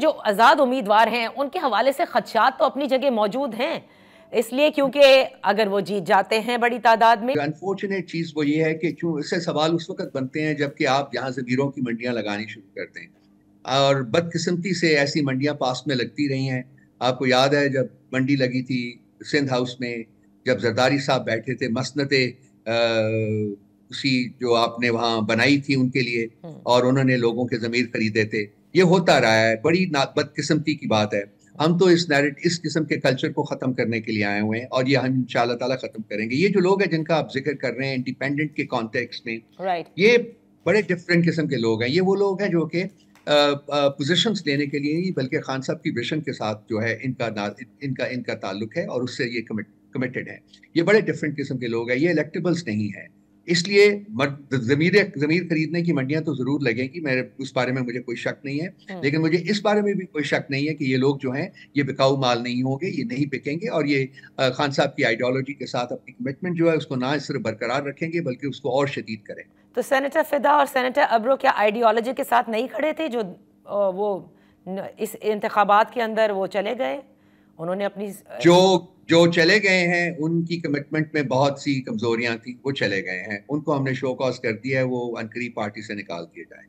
जो आज़ाद उम्मीदवार हैं उनके हवाले से खदशात तो अपनी जगह मौजूद हैं, इसलिए क्योंकि अगर वो जीत जाते हैं बड़ी तादाद में। अनफॉर्चुनेट चीज़ वो ये है कि क्यों इससे सवाल उस वक़्त बनते हैं जबकि आप यहाँ ज़मीरों की मंडियाँ लगानी शुरू करते हैं और बदकिस्मती से ऐसी मंडियाँ पास में लगती रही हैं। आपको याद है जब मंडी लगी थी सिंध हाउस में, जब जरदारी साहब बैठे थे, मसनदे उसी जो आपने वहाँ बनाई थी उनके लिए और उन्होंने लोगों के ज़मीर खरीदे थे। ये होता रहा है, बड़ी बदकिस्मती की बात है। हम तो इस किस्म के कल्चर को ख़त्म करने के लिए आए हुए हैं और ये हम इंशाअल्लाह ताला ख़त्म करेंगे। ये जो लोग हैं जिनका आप ज़िक्र कर रहे हैं इंडिपेंडेंट के कॉन्टेक्स्ट में, राइट। ये बड़े डिफरेंट किस्म के लोग हैं। ये वो लोग हैं जो कि पोजीशंस लेने के लिए नहीं बल्कि खान साहब की विजन के साथ जो है इनका इनका ताल्लुक है और उससे ये कमिटेड है। ये बड़े डिफरेंट किस्म के लोग हैं, ये इलेक्टेबल्स नहीं है। इसलिए ज़मीर खरीदने की मंडियाँ तो ज़रूर लगेंगी, मेरे उस बारे में मुझे कोई शक नहीं है। लेकिन मुझे इस बारे में भी कोई शक नहीं है कि ये लोग जो हैं, ये बिकाऊ माल नहीं होंगे, ये नहीं बिकेंगे और ये खान साहब की आइडियोलॉजी के साथ अपनी कमिटमेंट जो है उसको ना सिर्फ बरकरार रखेंगे बल्कि उसको और शदीद करेंगे। तो सेनेटर फिदा और सेनेटर अब्रो क्या आइडियोलॉजी के साथ नहीं खड़े थे जो वो इस इंतखाबात के अंदर वो चले गए? उन्होंने अपनी जो जो चले गए हैं उनकी कमिटमेंट में बहुत सी कमजोरियां थी, वो चले गए हैं। उनको हमने शो कॉज कर दिया है, वो अनकरीब पार्टी से निकाल दिए जाए।